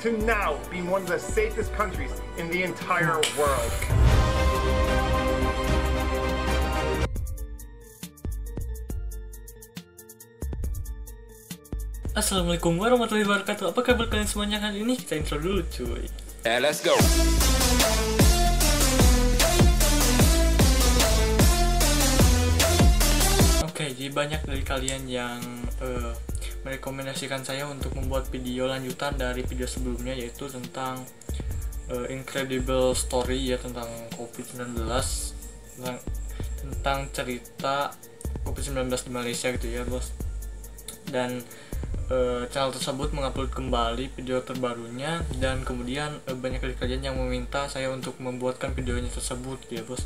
to now being one of the safest countries in the entire world. Assalamualaikum warahmatullahi wabarakatuh. Apa kabar kalian semuanya? Kali ini kita intro dulu cuy. Let's go. Oke, jadi banyak dari kalian yang merekomendasikan saya untuk membuat video lanjutan dari video sebelumnya, yaitu tentang incredible story ya, tentang COVID-19, tentang cerita COVID-19 di Malaysia gitu ya bos. Dan channel tersebut mengupload kembali video terbarunya, dan kemudian banyak dari kalian yang meminta saya untuk membuatkan videonya tersebut gitu ya bos.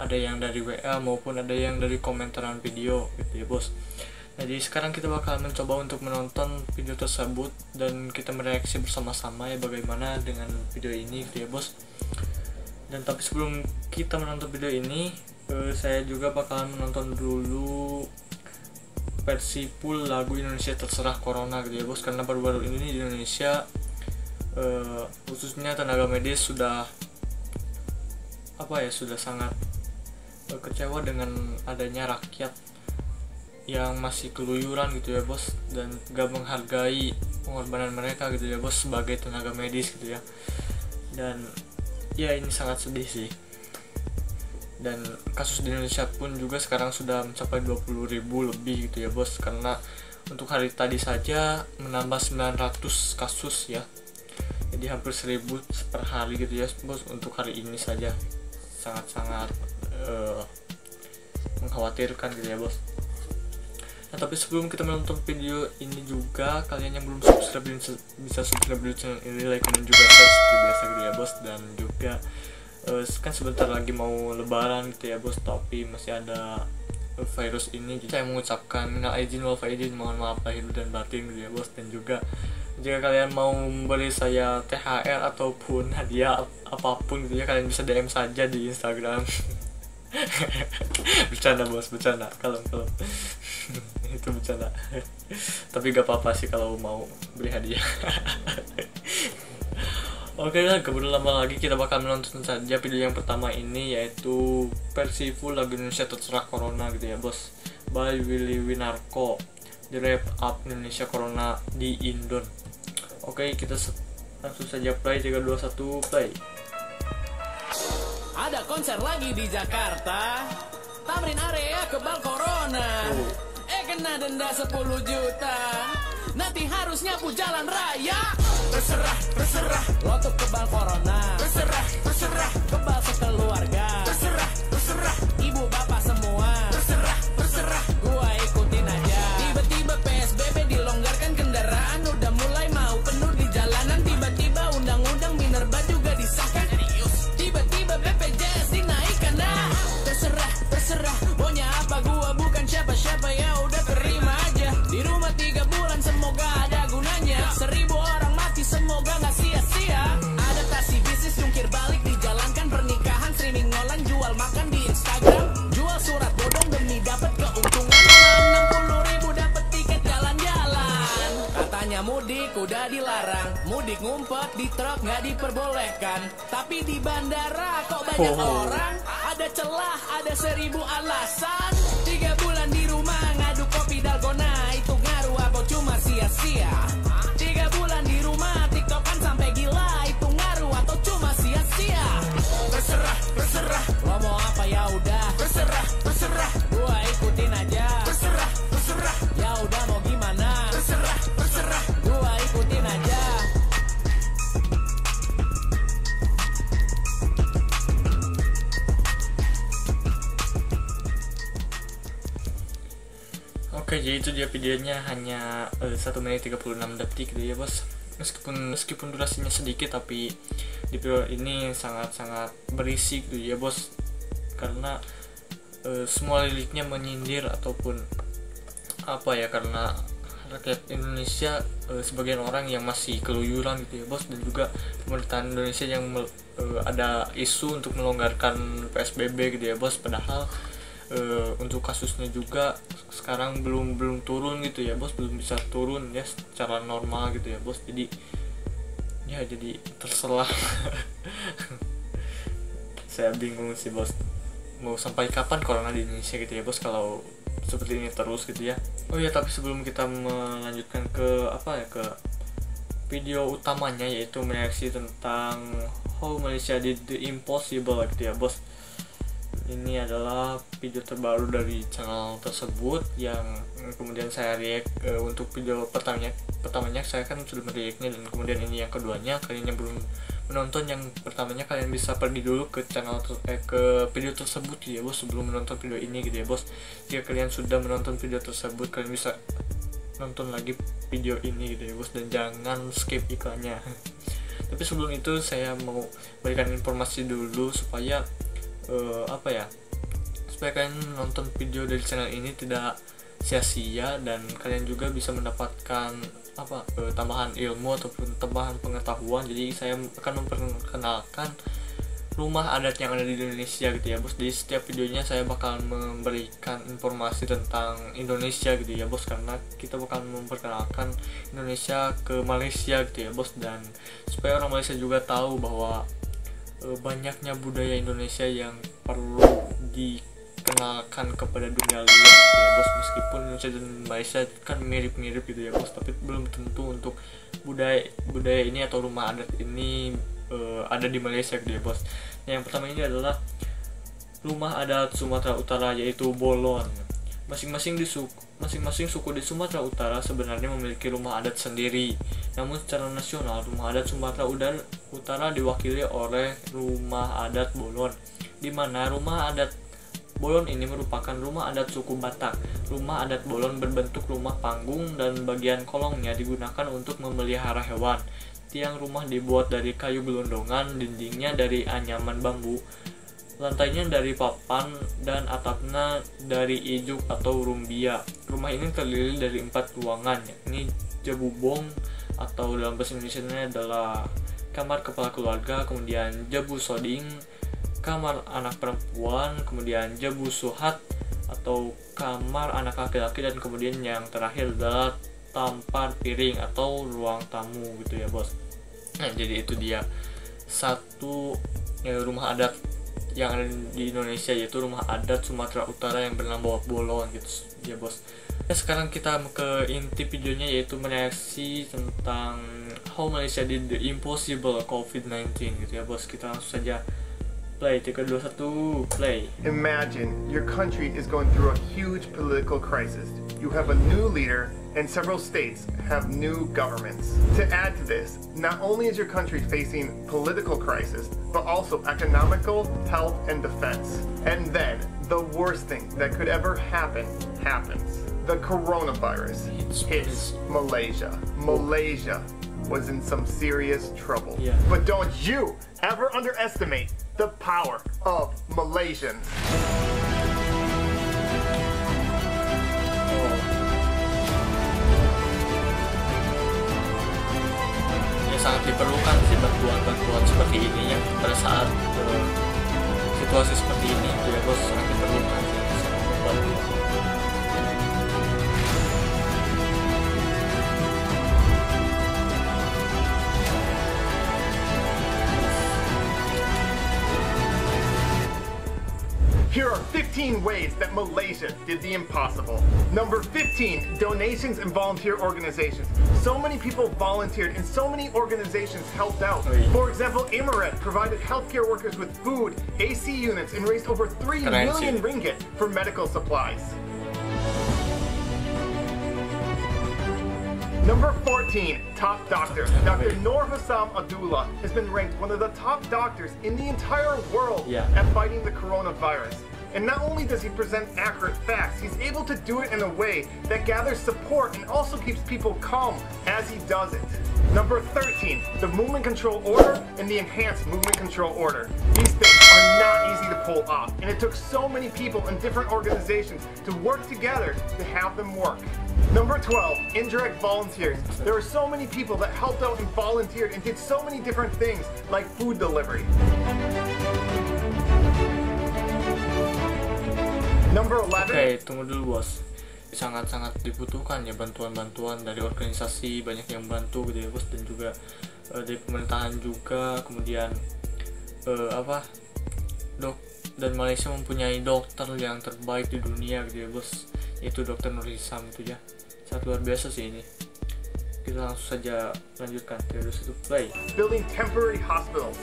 Ada yang dari WA maupun ada yang dari komentaran video gitu ya bos. Nah, jadi sekarang kita bakal mencoba untuk menonton video tersebut dan kita mereaksi bersama-sama ya bagaimana dengan video ini gitu ya bos. Dan tapi sebelum kita menonton video ini, saya juga bakalan menonton dulu versi full lagu Indonesia Terserah Corona gitu ya bos, karena baru-baru ini di Indonesia khususnya tenaga medis sudah sudah sangat kecewa dengan adanya rakyat yang masih keluyuran gitu ya bos, dan gak menghargai pengorbanan mereka gitu ya bos sebagai tenaga medis gitu ya. Dan ya ini sangat sedih sih. Dan kasus di Indonesia pun juga sekarang sudah mencapai 20.000 lebih gitu ya bos, karena untuk hari tadi saja menambah 900 kasus ya, jadi hampir 1.000 per hari gitu ya bos. Untuk hari ini saja sangat-sangat mengkhawatirkan gitu ya bos. Nah, tapi sebelum kita menonton video ini juga, kalian yang belum subscribe bisa subscribe dulu channel ini, like, komen juga share seperti biasa gitu ya bos. Dan juga kan sebentar lagi mau lebaran gitu ya bos, tapi masih ada virus ini, jadi saya mengucapkan minal aidin wal faizin, mohon maaf lahir dan batin gitu ya bos. Dan juga jika kalian mau memberi saya THR ataupun hadiah apapun gitu ya, kalian bisa DM saja di Instagram. Bercanda bos, bercanda, kalem itu bercanda. Tapi gak apa-apa sih kalau mau beri hadiah. Oke lah, gak perlu lama lagi, kita bakal menonton saja video yang pertama ini, yaitu versi full lagu Indonesia Terserah Corona gitu ya bos, by Willy Winarko, di Wrap Up Indonesia Corona di Indon. Oke, kita langsung saja play. 3, 2, 1, play. Ada konser lagi di Jakarta, Tamrin area kebal corona. Kena denda 10 juta, nanti harus nyapu jalan raya. Terserah, terserah, lo tuh kebal corona. Terserah, terserah, kebal sekeluarga. Terserah, terserah, ibu bapak semua. Terserah, terserah, gua ikutin aja. Tiba-tiba PSBB dilonggarkan, kendaraan udah mulai mau penuh di jalanan. Tiba-tiba undang-undang Minerba juga disahkan. Tiba-tiba BPJS dinaikkan. Nah, terserah, terserah, maunya apa, gua bukan siapa-siapa, ya udah terima aja. Di rumah 3 bulan semoga ada gunanya. 1000 orang mati semoga gak sia-sia. Adaptasi bisnis jungkir balik dijalankan, pernikahan streaming online, jual makan di Instagram, jual surat bodong demi dapat keuntungan. 60.000 dapat tiket jalan-jalan. Katanya mudik udah dilarang, mudik ngumpet di truk gak diperbolehkan. Tapi di bandara kok banyak orang, ada celah, ada 1000 alasan. 3 bulan di rumah ngadu kopi dalgona, itu ngaruh apa cuma sia-sia? 3 bulan di rumah tiktokan sampai gila, itu ngaruh atau cuma sia-sia? Terserah, terserah, lo mau apa ya udah. Terserah, terserah, gua ikutin aja. Terserah, terserah, ya udah mau gimana. Terserah, terserah, gua ikutin aja. Oke, jadi itu dia videonya, hanya 1 menit 36 detik gitu ya bos. Meskipun durasinya sedikit, tapi di video ini sangat-sangat berisi gitu ya bos, karena semua liriknya menyindir ataupun karena rakyat Indonesia, sebagian orang yang masih keluyuran gitu ya bos. Dan juga pemerintahan Indonesia yang ada isu untuk melonggarkan PSBB gitu ya bos, padahal untuk kasusnya juga sekarang belum turun gitu ya bos, belum bisa turun ya secara normal gitu ya bos. Jadi ya jadi terserah. Saya bingung sih bos, mau sampai kapan corona di Indonesia gitu ya bos kalau seperti ini terus gitu ya. Oh ya, tapi sebelum kita melanjutkan ke ke video utamanya, yaitu mereaksi tentang how Malaysia did the impossible gitu ya bos. Ini adalah video terbaru dari channel tersebut yang kemudian saya react. Untuk video pertamanya saya kan sudah mereactnya, dan kemudian ini yang keduanya. Kalian yang belum menonton yang pertamanya, kalian bisa pergi dulu ke channel ke video tersebut ya bos, sebelum menonton video ini gitu ya bos. Jika kalian sudah menonton video tersebut, kalian bisa nonton lagi video ini gitu ya bos, dan jangan skip iklannya. Tapi sebelum itu saya mau berikan informasi dulu supaya supaya kalian nonton video dari channel ini tidak sia-sia, dan kalian juga bisa mendapatkan tambahan ilmu ataupun tambahan pengetahuan. Jadi saya akan memperkenalkan rumah adat yang ada di Indonesia gitu ya bos. Di setiap videonya saya bakal memberikan informasi tentang Indonesia gitu ya bos, karena kita bakal memperkenalkan Indonesia ke Malaysia gitu ya bos, dan supaya orang Malaysia juga tahu bahwa banyaknya budaya Indonesia yang perlu dikenalkan kepada dunia luar gitu ya bos. Meskipun Indonesia dan Malaysia kan mirip-mirip gitu ya bos, tapi belum tentu untuk budaya ini atau rumah adat ini ada di Malaysia gitu ya bos. Yang pertama ini adalah rumah adat Sumatera Utara, yaitu Bolon. Masing-masing suku di Sumatera Utara sebenarnya memiliki rumah adat sendiri. Namun secara nasional, rumah adat Sumatera Utara diwakili oleh rumah adat Bolon, di mana rumah adat Bolon ini merupakan rumah adat suku Batak. Rumah adat Bolon berbentuk rumah panggung, dan bagian kolongnya digunakan untuk memelihara hewan. Tiang rumah dibuat dari kayu gelondongan, dindingnya dari anyaman bambu, lantainya dari papan, dan atapnya dari ijuk atau rumbia. Rumah ini terdiri dari 4 ruangan, yakni jebubong atau dalam bahasa Indonesia adalah kamar kepala keluarga, kemudian jebu soding, kamar anak perempuan, kemudian jebu suhat atau kamar anak laki-laki, dan kemudian yang terakhir adalah tampar piring atau ruang tamu gitu ya bos. Nah, jadi itu dia satu rumah adat yang ada di Indonesia, yaitu rumah adat Sumatera Utara yang bernama Bolon gitu ya bos. Sekarang kita ke inti videonya, yaitu mereaksi tentang how Malaysia did the impossible COVID-19 gitu ya bos. Kita langsung saja play. 3, 2, 1, play. Imagine your country is going through a huge political crisis. You have a new leader, and several states have new governments. To add to this, not only is your country facing political crisis, but also economical, health, and defense. And then, the worst thing that could ever happen happens. The coronavirus hits Malaysia. Malaysia was in some serious trouble. Yeah. But don't you ever underestimate the power of Malaysians. Sangat diperlukan sih bantuan seperti ini yang pada saat situasi seperti ini ya bos, sangat diperlukan sih, sangat membantu. Here are 15 ways that Malaysia did the impossible. Number 15, donations and volunteer organizations. So many people volunteered and so many organizations helped out. For example, Amaret provided healthcare workers with food, AC units, and raised over 3 million ringgit for medical supplies. Number 14, top doctor. Dr. Noor Hussam Abdullah has been ranked one of the top doctors in the entire world at fighting the coronavirus. And not only does he present accurate facts, he's able to do it in a way that gathers support and also keeps people calm as he does it. Number 13, the Movement Control Order and the Enhanced Movement Control Order. These things are not easy to pull off, and it took so many people in different organizations to work together to have them work. Number 12, indirect volunteers. There are so many people that helped out and volunteered and did so many different things like food delivery. Number 11. Oke, tunggu dulu bos. sangat-sangat dibutuhkan ya, bantuan-bantuan dari organisasi banyak yang bantu gitu ya bos, dan juga dari pemerintahan juga. Kemudian dan Malaysia mempunyai dokter yang terbaik di dunia gitu ya bos, yaitu Dr. Nur Hisam itu ya, sangat luar biasa sih ini. Kita langsung saja lanjutkan. 3, 2, 1, play. Building temporary hospitals.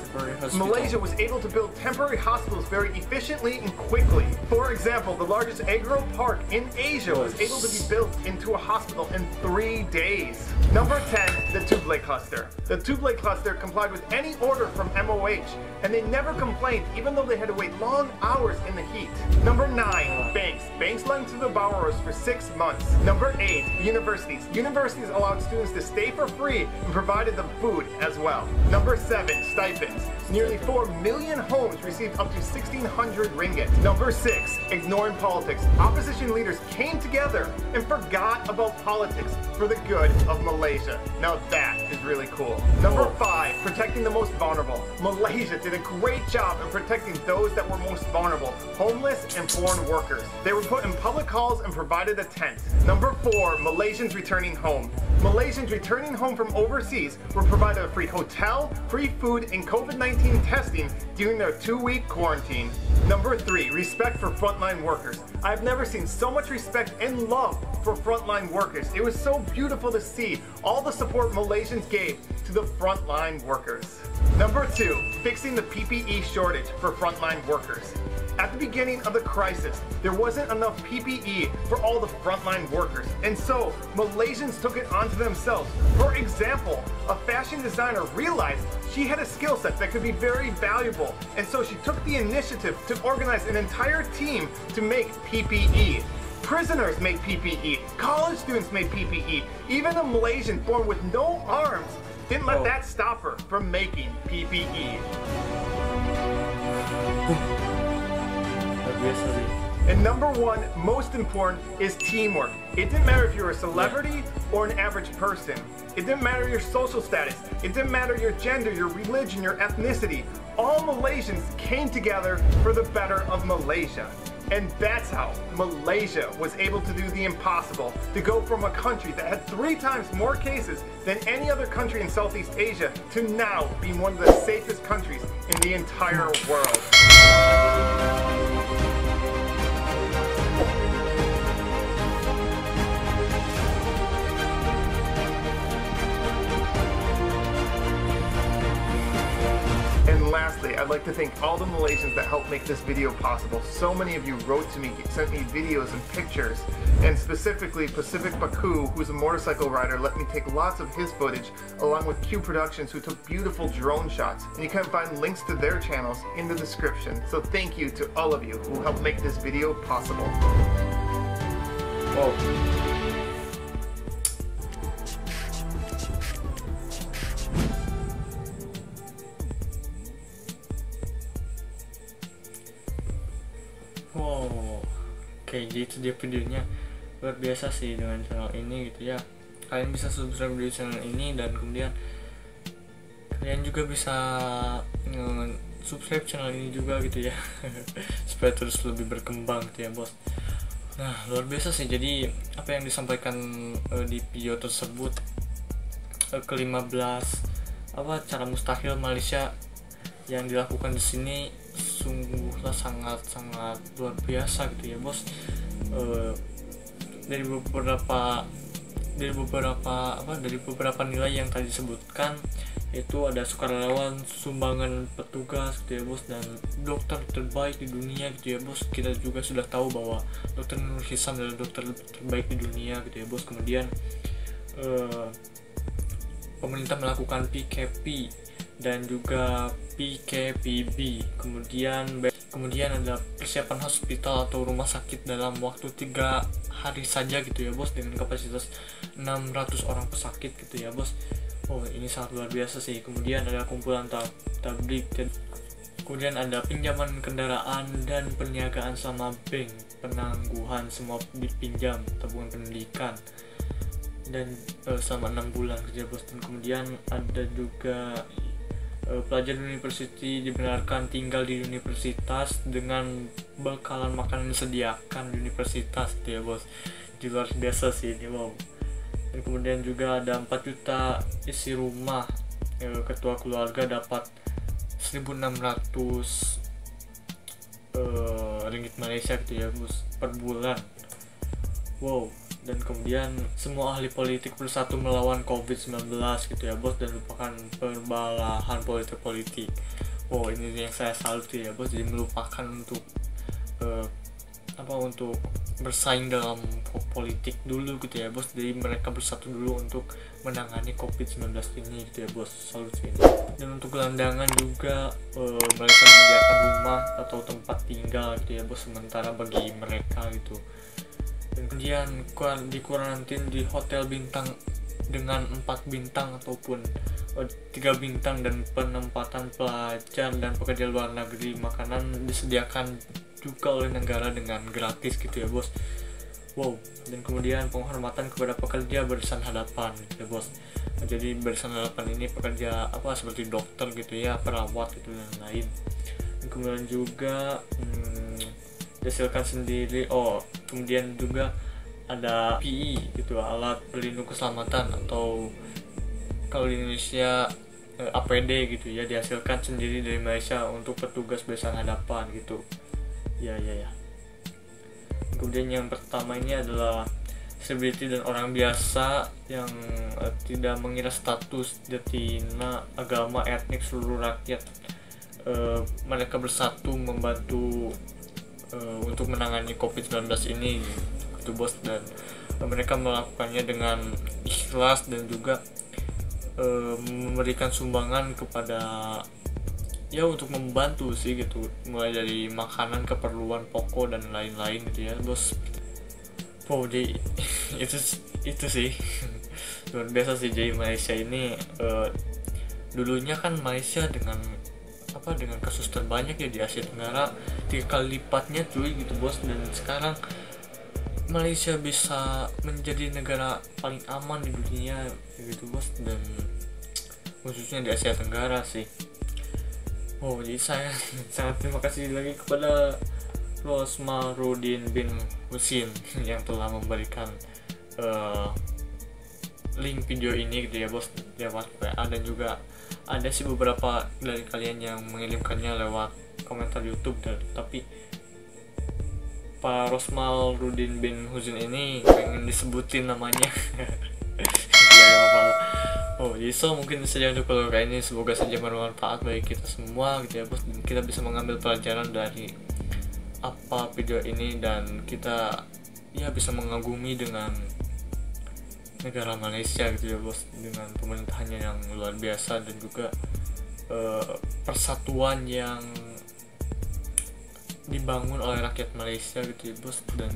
Malaysia was able to build temporary hospitals very efficiently and quickly. For example, the largest agro park in Asia was able to be built into a hospital in 3 days. Number 10, the Tubelay cluster. The Tubelay cluster complied with any order from MOH, and they never complained even though they had to wait long hours in the heat. Number 9, banks. Banks lent to the borrowers for 6 months. Number 8, universities. Universities allowed students to stay for free and provided them food as well. Number 7, stipends. Nearly 4 million homes received up to 1,600 ringgit. Number 6, ignoring politics. Opposition leaders came together and forgot about politics for the good of Malaysia. Now that is really cool. Number 5, protecting the most vulnerable. Malaysia did a great job in protecting those that were most vulnerable, homeless and foreign workers. They were put in public halls and provided a tent. Number 4, Malaysians returning home. Malaysians returning home from overseas were provided a free hotel, free food, and COVID-19 testing during their 2-week quarantine. Number 3, respect for frontline workers. I've never seen so much respect and love for frontline workers. It was so beautiful to see all the support Malaysians gave to the frontline workers. Number 2, fixing the PPE shortage for frontline workers. At the beginning of the crisis, there wasn't enough PPE for all the frontline workers, and so Malaysians took it onto themselves. For example, a fashion designer realized she had a skill set that could be very valuable, and so she took the initiative to organize an entire team to make PPE. Prisoners made PPE, college students made PPE, even a Malaysian born with no arms didn't let that stop her from making PPE. And number 1, most important, is teamwork. It didn't matter if you're a celebrity or an average person. It didn't matter your social status. It didn't matter your gender, your religion, your ethnicity. All Malaysians came together for the better of Malaysia. And that's how Malaysia was able to do the impossible, to go from a country that had 3 times more cases than any other country in Southeast Asia to now being one of the safest countries in the entire world. Lastly, I'd like to thank all the Malaysians that helped make this video possible. So many of you wrote to me, sent me videos and pictures, and specifically Pacific Baku, who's a motorcycle rider, let me take lots of his footage, along with Q Productions, who took beautiful drone shots. And you can find links to their channels in the description. So thank you to all of you who helped make this video possible. Wow. Oke, jadi itu dia videonya. Luar biasa sih dengan channel ini gitu ya. Kalian bisa subscribe di channel ini, dan kemudian kalian juga bisa subscribe channel ini juga gitu ya. Supaya terus lebih berkembang gitu ya bos. Nah, luar biasa sih. Jadi apa yang disampaikan di video tersebut, ke-15 cara mustahil Malaysia yang dilakukan di sini sungguhlah sangat luar biasa gitu ya bos. Dari beberapa nilai yang tadi disebutkan, itu ada sukarelawan, sumbangan petugas gitu ya bos, dan dokter terbaik di dunia gitu ya bos. Kita juga sudah tahu bahwa Dr. Nur Hisam adalah dokter terbaik di dunia gitu ya bos. Kemudian pemerintah melakukan PKP dan juga PKPB. Kemudian ada persiapan hospital atau rumah sakit dalam waktu 3 hari saja gitu ya bos, dengan kapasitas 600 orang pesakit gitu ya bos. Oh, ini sangat luar biasa sih. Kemudian ada kumpulan tablik, kemudian ada pinjaman kendaraan dan perniagaan sama bank, penangguhan semua dipinjam, tabungan pendidikan, dan selama 6 bulan kerja bos. Dan kemudian ada juga pelajar university dibenarkan tinggal di universitas dengan bekalan makanan disediakan di universitas gitu ya bos. Jadi luar biasa sih ini, wow. Dan kemudian juga ada 4 juta isi rumah, ketua keluarga dapat 1.600 ringgit Malaysia gitu ya bos per bulan, wow. Dan kemudian semua ahli politik bersatu melawan COVID-19 gitu ya bos, dan lupakan perbalahan politik. Wow, ini yang saya salut ya bos, jadi melupakan untuk untuk bersaing dalam politik dulu gitu ya bos. Jadi mereka bersatu dulu untuk menangani COVID-19 ini gitu ya bos, salut ini. Dan untuk gelandangan juga mereka menyediakan rumah atau tempat tinggal gitu ya bos sementara bagi mereka gitu. Dan kemudian di kuarantin di hotel bintang dengan 4 bintang ataupun 3 bintang, dan penempatan pelajar dan pekerja luar negeri, makanan disediakan juga oleh negara dengan gratis gitu ya bos, wow. Dan kemudian penghormatan kepada pekerja barisan hadapan gitu ya bos. Jadi barisan hadapan ini pekerja seperti dokter gitu ya, perawat gitu dan lain. Dan kemudian juga dihasilkan sendiri. Kemudian juga ada PE gitu, alat pelindung keselamatan, atau kalau di Indonesia APD gitu ya, dihasilkan sendiri dari Malaysia untuk petugas barisan hadapan gitu. Ya. Kemudian yang pertama ini adalah selebriti dan orang biasa yang tidak mengira status, jatina, agama, etnik, seluruh rakyat. Mereka bersatu membantu untuk menangani COVID-19 ini gitu bos, dan mereka melakukannya dengan ikhlas dan juga memberikan sumbangan kepada untuk membantu sih gitu, mulai dari makanan, keperluan pokok dan lain-lain gitu ya bos. Wow, itu sih luar biasa sih. Jadi Malaysia ini dulunya kan Malaysia dengan kasus terbanyak ya di Asia Tenggara, 3 kali lipatnya cuy gitu bos. Dan sekarang Malaysia bisa menjadi negara paling aman di dunia gitu bos, dan khususnya di Asia Tenggara sih. Jadi saya sangat terima kasih lagi kepada Rosmaruddin bin Husin yang telah memberikan link video ini gitu ya bos lewat WA, dan juga ada sih beberapa dari kalian yang mengirimkannya lewat komentar YouTube, tapi Pak Rosmaruddin bin Husin ini pengen disebutin namanya. Jadi mungkin saja untuk video kali ini, semoga saja bermanfaat bagi kita semua gitu ya bos, dan kita bisa mengambil pelajaran dari video ini, dan kita bisa mengagumi dengan negara Malaysia gitu ya bos, dengan pemerintahannya yang luar biasa, dan juga persatuan yang dibangun oleh rakyat Malaysia gitu ya bos, dan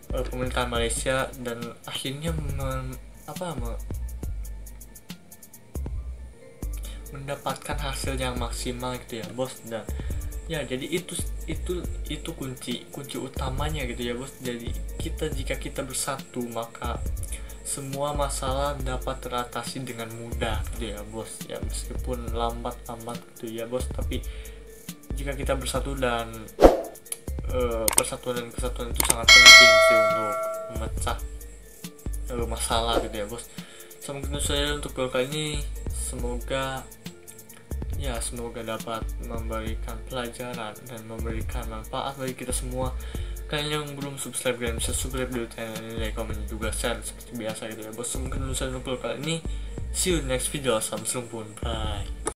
pemerintahan Malaysia, dan akhirnya mendapatkan hasil yang maksimal gitu ya bos. Dan jadi itu kunci utamanya gitu ya bos. Jadi jika kita bersatu, maka semua masalah dapat teratasi dengan mudah gitu ya bos, ya meskipun lambat gitu ya bos, tapi jika kita bersatu, dan persatuan dan kesatuan itu sangat penting sih untuk memecah masalah gitu ya bos. Mungkin saya untuk video kali ini, semoga dapat memberikan pelajaran dan memberikan manfaat bagi kita semua. Kalian yang belum subscribe, kalian bisa subscribe dulu channel ini, like, komen, juga share seperti biasa gitu ya bos. Mungkin saya untuk video kali ini, see you next video. Samsung pun, bye.